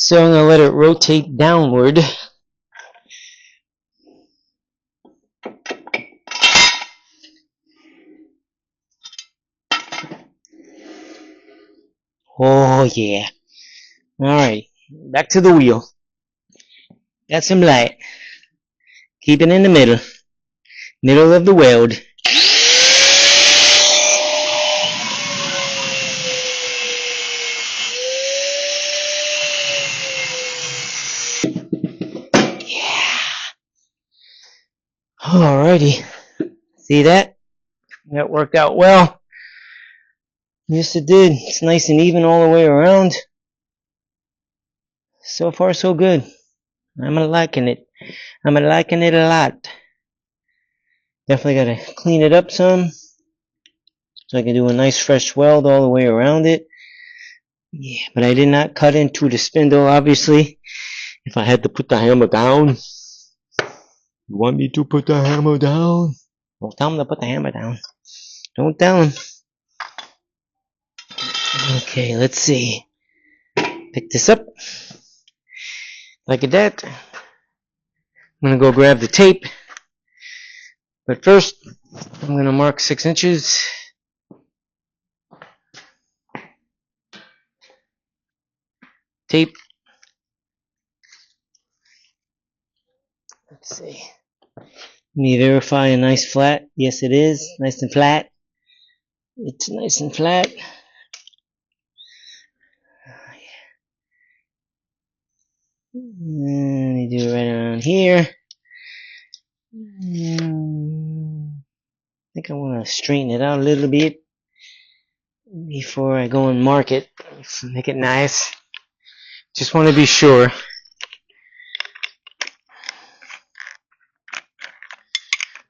So I'm going to let it rotate downward. Oh yeah. Alright, back to the wheel. Got some light. Keep it in the middle of the weld. Yeah. Alrighty. See that? That worked out well. Yes, it did. It's nice and even all the way around. So far, so good. I'm liking it. I'm liking it a lot. Definitely gotta clean it up some, so I can do a nice fresh weld all the way around it. Yeah, but I did not cut into the spindle, obviously. If I had to put the hammer down. You want me to put the hammer down? Don't tell him to put the hammer down. Don't tell him. Okay, let's see. Pick this up. Like that. I'm gonna go grab the tape. But first, I'm gonna mark 6 inches. Tape. Let's see. Let me verify a nice flat. Yes, it is. Nice and flat. It's nice and flat. Let me do it right around here. I think I want to straighten it out a little bit before I go and mark it. Make it nice. Just want to be sure.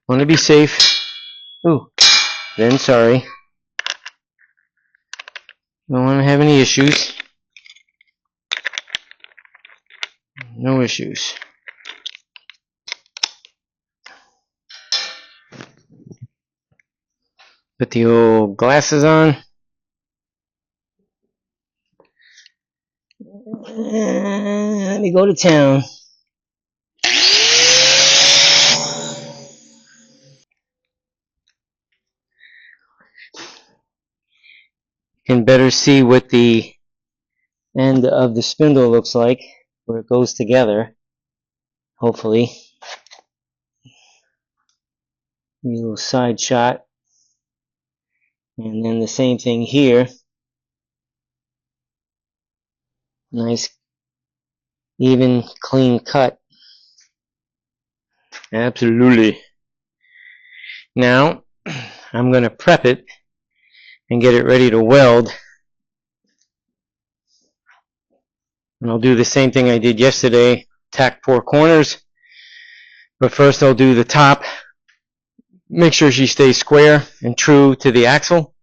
Want to be safe. Ooh, then sorry. Don't want to have any issues. No issues. Put the old glasses on. Let me go to town. You can better see what the end of the spindle looks like, where it goes together. Hopefully. A little side shot. And then the same thing here. Nice, even, clean cut. Absolutely. Now, I'm going to prep it and get it ready to weld. And I'll do the same thing I did yesterday. Tack 4 corners. But first I'll do the top. Make sure she stays square and true to the axle.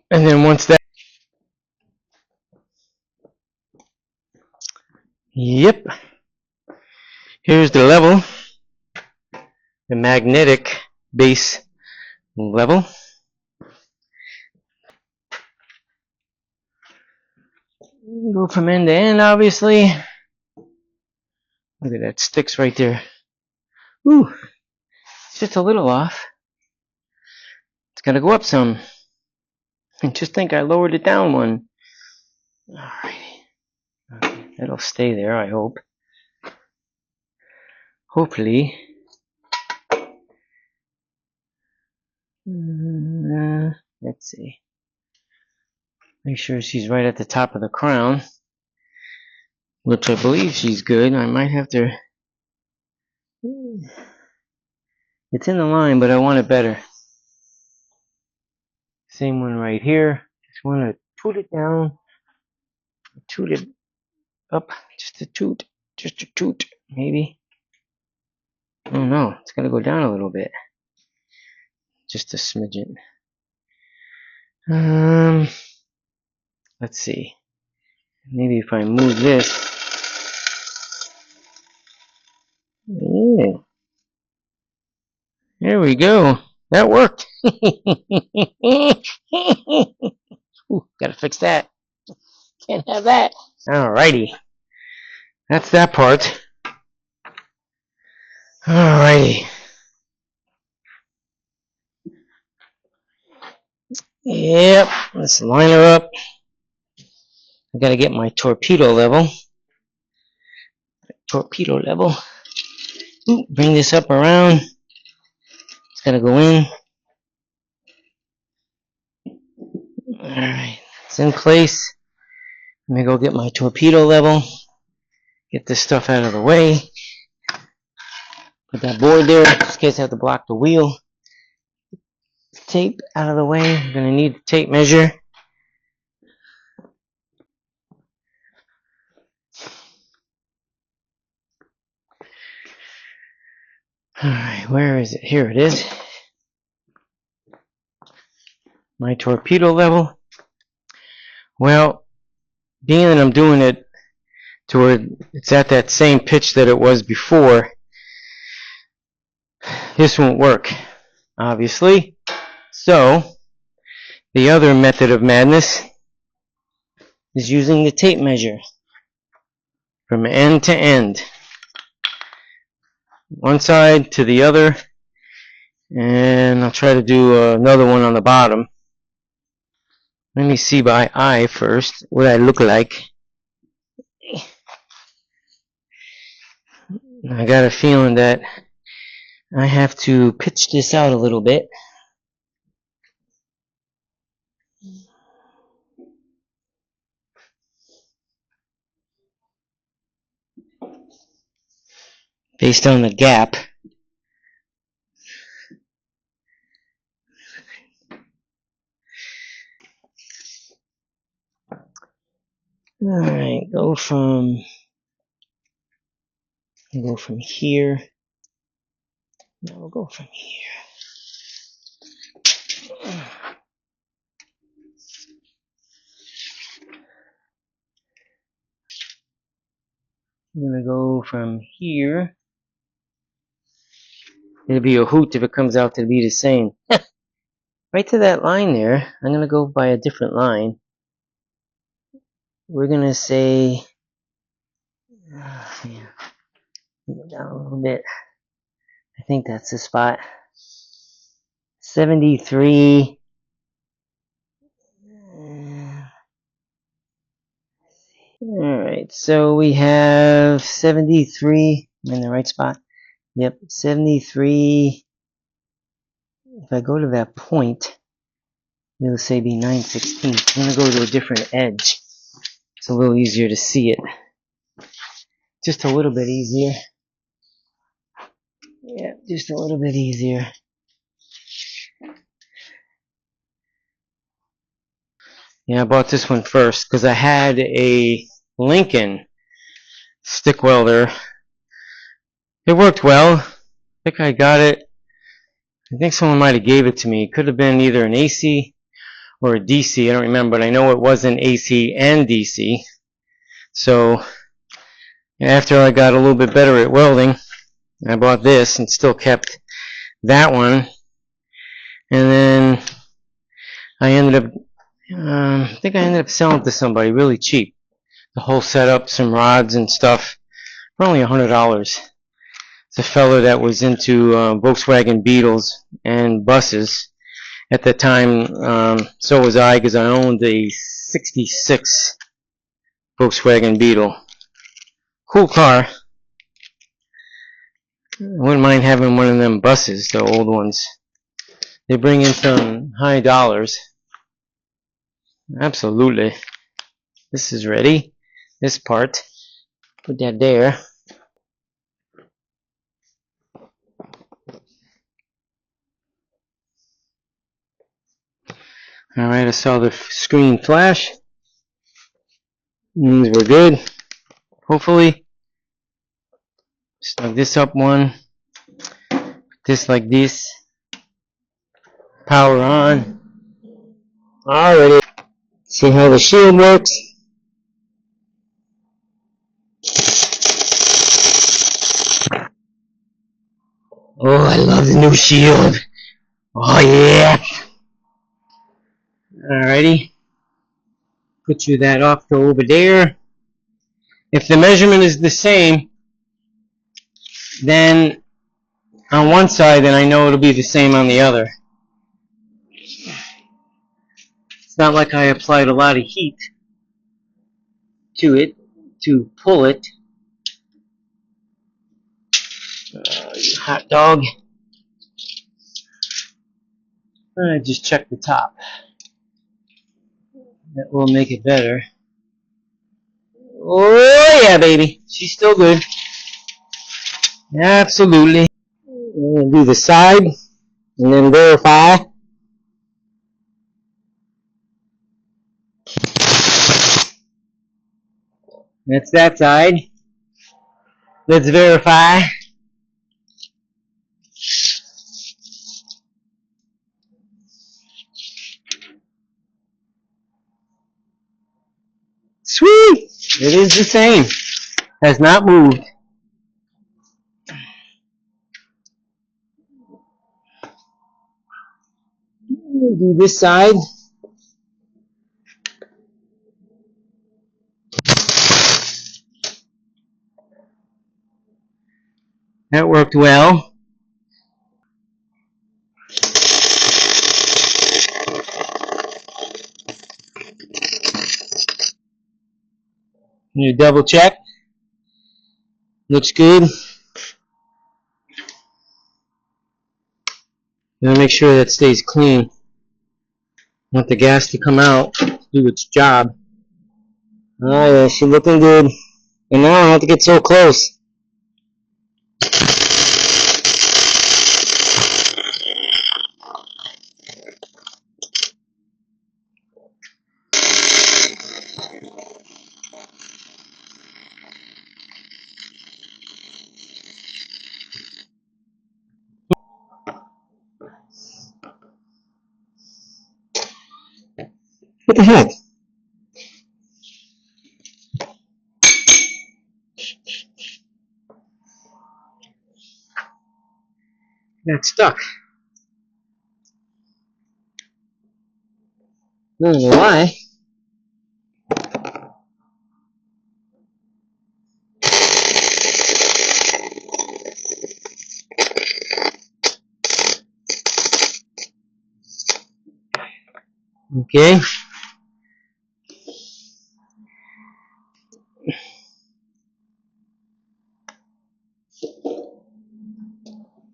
And then once that... Yep. Here's the level. The magnetic base level. Go from end to end, obviously. Look at that, sticks right there. Ooh, it's just a little off. It's got to go up some. And just think I lowered it down one. Alrighty. Okay, that'll stay there, I hope. Hopefully. Let's see. Make sure she's right at the top of the crown. Which I believe she's good. I might have to... It's in the line, but I want it better. Same one right here. Just want to toot it down. Toot it up. Just a toot. Just a toot, maybe. Oh no, it's got to go down a little bit. Just a smidgen. Let's see. Maybe if I move this. Yeah. There we go. That worked. Ooh, gotta fix that. Can't have that. Alrighty. That's that part. Alrighty. Yep, let's line her up. I gotta get my torpedo level. Torpedo level. Ooh, bring this up around. It's gotta go in. Alright, it's in place. Let me go get my torpedo level. Get this stuff out of the way. Put that board there, just in case I have to block the wheel. Tape out of the way. I'm gonna need a tape measure. Alright, where is it? Here it is. My torpedo level. Well, being that I'm doing it to where it's at that same pitch that it was before, this won't work, obviously. So, the other method of madness is using the tape measure from end to end. One side to the other, and I'll try to do another one on the bottom. Let me see by eye first what I look like. I got a feeling that I have to pitch this out a little bit. Based on the gap. Alright, go from here. Now we'll go from here. I'm gonna go from here. It'll be a hoot if it comes out to be the same. Right to that line there. I'm gonna go by a different line. We're gonna say, go down a little bit. I think that's the spot. 73. Alright, so we have 73. I'm in the right spot. Yep, 73. If I go to that point, it'll say be 9/16. I'm gonna go to a different edge. It's a little easier to see it. Just a little bit easier. Yeah, just a little bit easier. Yeah, I bought this one first because I had a Lincoln stick welder. It worked well. I think I got it. I think someone might have gave it to me. It could have been either an AC or a DC. I don't remember, but I know it wasn't AC and DC. So after I got a little bit better at welding, I bought this and still kept that one. And then I ended up, I think I ended up selling it to somebody really cheap. The whole setup, some rods and stuff, for only $100. It's a fellow that was into Volkswagen Beetles and buses. At the time, so was I, because I owned a 66 Volkswagen Beetle. Cool car. I wouldn't mind having one of them buses, the old ones. They bring in some high dollars. Absolutely. This is ready. This part. Put that there. Alright, I saw the screen flash. Means we're good. Hopefully. Snug this up one. Put this like this. Power on. Alrighty. See how the shield works. Oh, I love the new shield. Oh yeah. Alrighty. Put you that off to over there. If the measurement is the same, then on one side, then I know it'll be the same on the other. It's not like I applied a lot of heat to it to pull it. You hot dog. I just check the top. That will make it better. Oh yeah, baby. She's still good. Absolutely. We'll do the side and then verify. That's that side. Let's verify. Sweet! It is the same. Has not moved. We'll do this side. That worked well. You double check. Looks good. Now make sure that stays clean. Want the gas to come out, do its job. Oh yeah, she's looking good. And now I don't have to get so close. What the heck? Got stuck. I don't know why. Okay.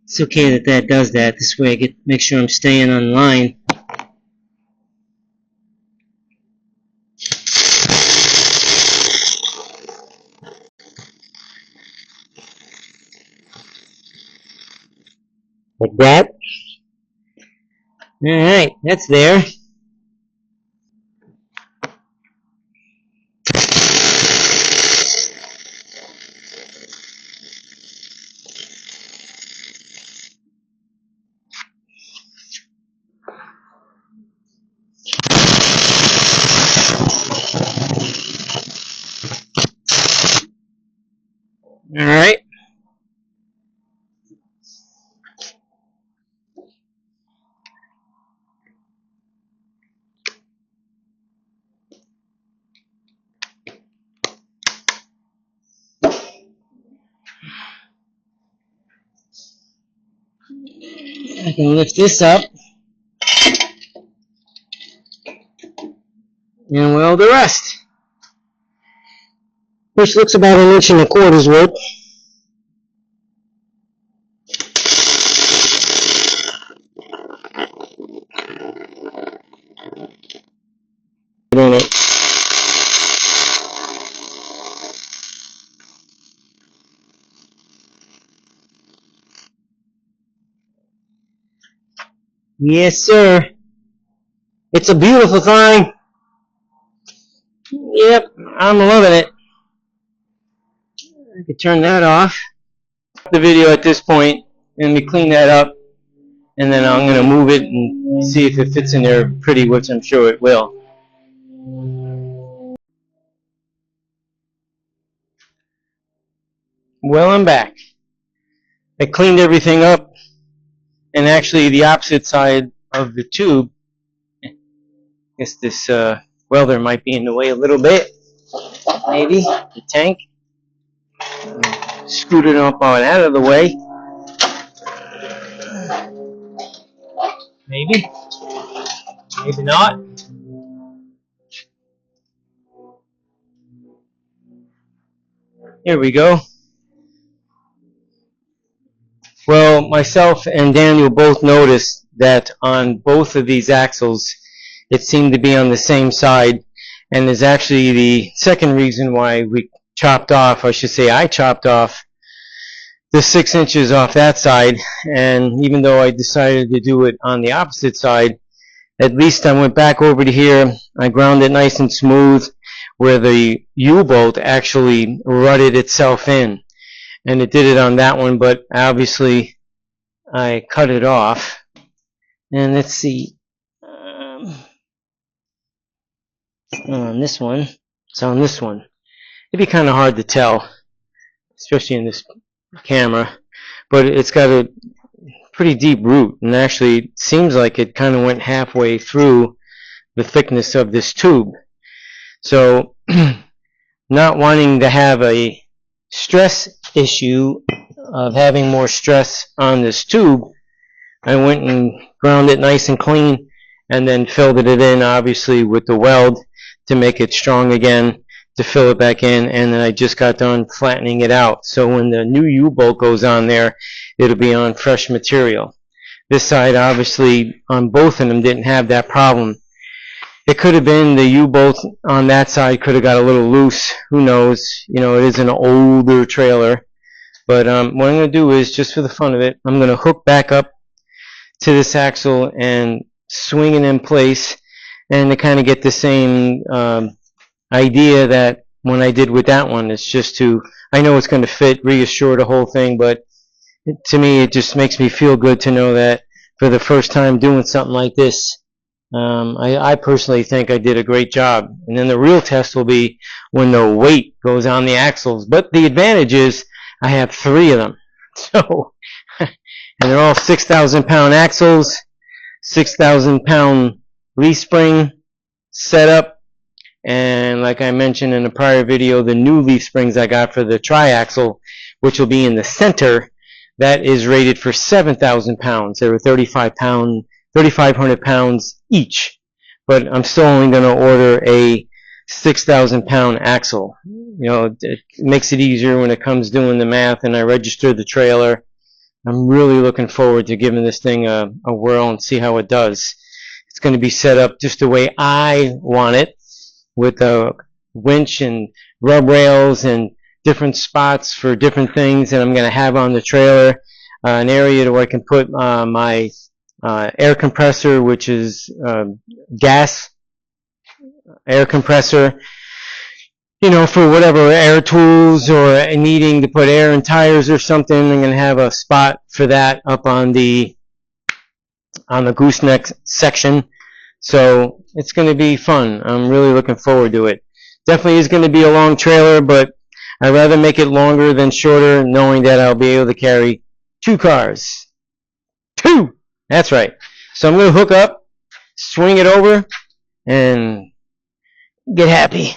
It's okay that that does that. This way I make sure I'm staying on line. Like that. Alright, that's there. Alright. I can lift this up and weld the rest. Which looks about 1 1/4 worth. On it. Yes, sir. It's a beautiful thing. Yep, I'm loving it. I could turn that off. The video at this point, and we clean that up, and then I'm going to move it and see if it fits in there pretty, which I'm sure it will. Well, I'm back. I cleaned everything up, and actually the opposite side of the tube, I guess this welder might be in the way a little bit. maybe, the tank. Scoot it up on out of the way. Maybe, maybe not. Here we go. Well, myself and Daniel both noticed that on both of these axles, it seemed to be on the same side, and is actually the second reason why we chopped off, I should say I chopped off the 6 inches off that side, and even though I decided to do it on the opposite side, at least I went back over to here, I ground it nice and smooth, where the U-bolt actually rutted itself in. And it did it on that one, but obviously I cut it off. And let's see, on this one, it's on this one. It'd be kind of hard to tell, especially in this camera, but it's got a pretty deep root, and actually it seems like it kind of went halfway through the thickness of this tube. So, not wanting to have a stress issue of having more stress on this tube, I went and ground it nice and clean, and then filled it in, obviously, with the weld to make it strong again, to fill it back in, and then I just got done flattening it out. So when the new U-bolt goes on there, it'll be on fresh material. This side, obviously, on both of them didn't have that problem. It could have been the U-bolt on that side could have got a little loose. Who knows? You know, it is an older trailer. But what I'm going to do is, just for the fun of it, I'm going to hook back up to this axle and swing it in place, and to kind of get the same idea that when I did with that one. It's just to, I know it's going to fit, reassure the whole thing, but to me it just makes me feel good to know that for the first time doing something like this, I personally think I did a great job. And then the real test will be when the weight goes on the axles. But the advantage is I have 3 of them. So, and they're all 6,000 pound axles, 6,000 pound leaf spring setup, and like I mentioned in a prior video, the new leaf springs I got for the triaxle, which will be in the center, that is rated for 7,000 pounds. They were 3,500 pounds each, but I'm still only going to order a 6,000 pound axle. You know, it makes it easier when it comes doing the math, and I register the trailer. I'm really looking forward to giving this thing a whirl and see how it does. It's going to be set up just the way I want it, with a winch and rub rails and different spots for different things that I'm going to have on the trailer. An area where I can put my air compressor, which is gas air compressor, you know, for whatever air tools or needing to put air in tires or something. I'm going to have a spot for that up on the gooseneck section. So it's going to be fun. I'm really looking forward to it. Definitely is going to be a long trailer, but I'd rather make it longer than shorter, knowing that I'll be able to carry 2 cars. 2! That's right. So I'm going to hook up, swing it over, and get happy.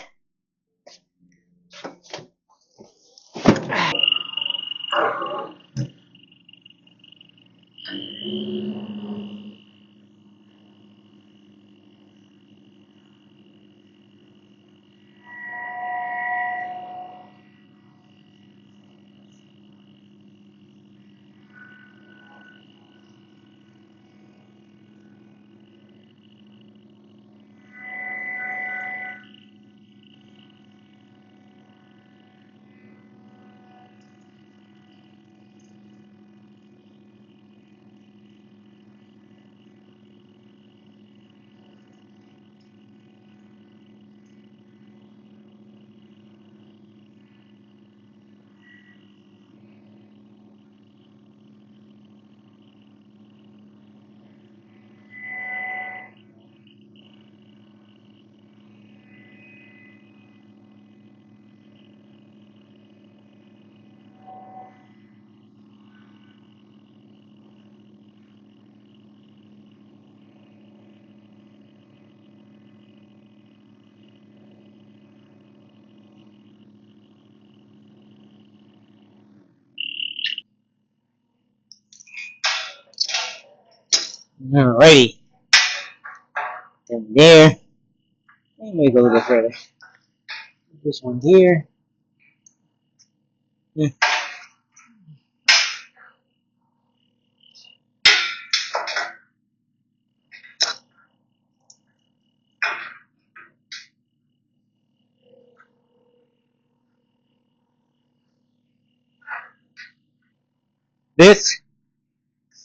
Alrighty. And there. Let me go a little further. This one here. This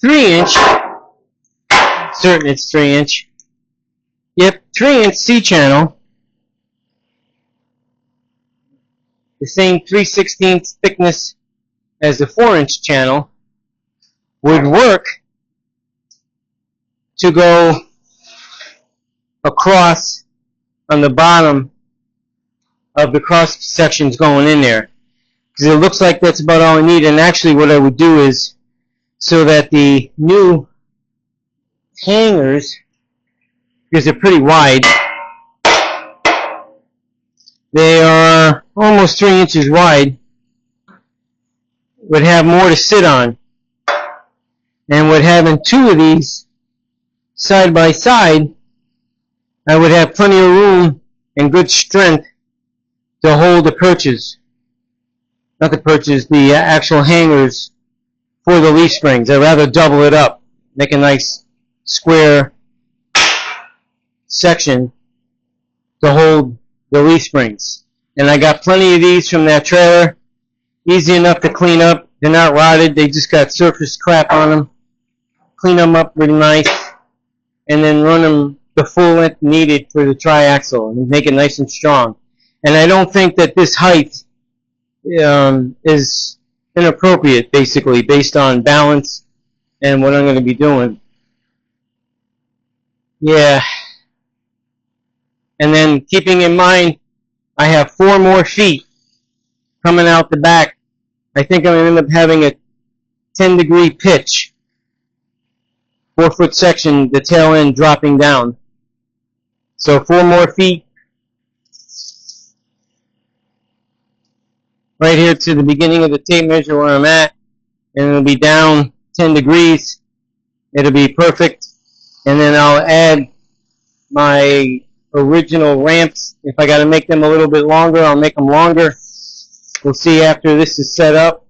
3-inch, certain it's 3-inch. Yep, 3-inch C-channel. The same 3/16 thickness as the 4-inch channel would work to go across on the bottom of the cross sections going in there. Because it looks like that's about all I need. And actually what I would do is, so that the new hangers, because they're pretty wide, they are almost 3 inches wide, would have more to sit on. And with having two of these side by side, I would have plenty of room and good strength to hold the perches. Not the perches, the actual hangers for the leaf springs. I'd rather double it up, make a nice square section to hold the leaf springs. And I got plenty of these from that trailer. Easy enough to clean up. They're not rotted. They just got surface crap on them. Clean them up really nice. And then run them the full length needed for the triaxle and make it nice and strong. And I don't think that this height is inappropriate, basically, based on balance and what I'm going to be doing. Yeah. And then keeping in mind, I have 4 more feet coming out the back. I think I'm going to end up having a 10-degree pitch. 4-foot section, the tail end dropping down. So 4 more feet. Right here to the beginning of the tape measure where I'm at, and it'll be down 10 degrees. It'll be perfect. And then I'll add my original ramps. If I got to make them a little bit longer, I'll make them longer. We'll see after this is set up.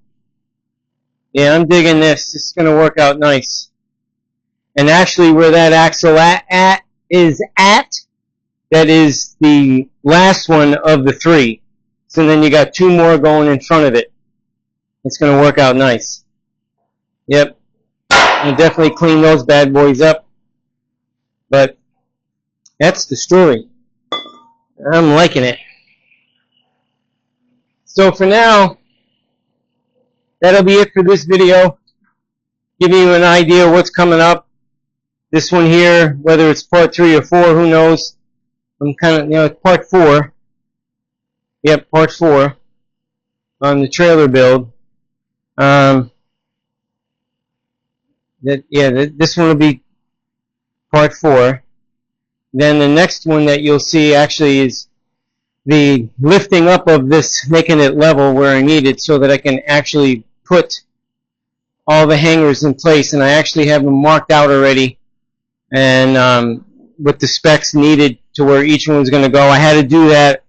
Yeah, I'm digging this. This is going to work out nice. And actually where that axle is at, that is the last one of the 3. So then you got 2 more going in front of it. It's going to work out nice. Yep. I'll definitely clean those bad boys up. But that's the story. I'm liking it. So for now, that'll be it for this video. Give you an idea of what's coming up. This one here, whether it's part 3 or 4, who knows? I'm kind of, it's part 4. Yep, part 4 on the trailer build. This one will be part 4. Then the next one that you'll see actually is the lifting up of this, making it level where I need it so that I can actually put all the hangers in place. And I actually have them marked out already, and with the specs needed to where each one was going to go. I had to do that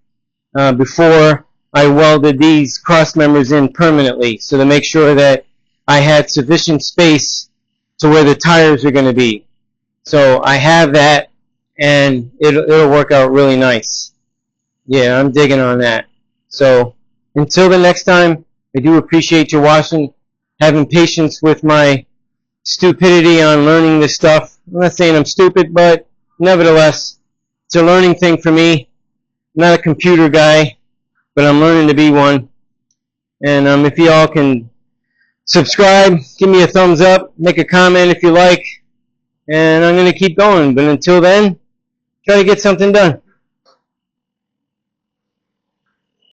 before I welded these cross members in permanently, so to make sure that I had sufficient space to where the tires are going to be. So I have that, and it'll work out really nice. Yeah, I'm digging on that. So until the next time, I do appreciate you watching, having patience with my stupidity on learning this stuff. I'm not saying I'm stupid, but nevertheless, it's a learning thing for me. I'm not a computer guy, but I'm learning to be one. And if you all can subscribe, give me a thumbs up, make a comment if you like, and I'm going to keep going. But until then, try to get something done.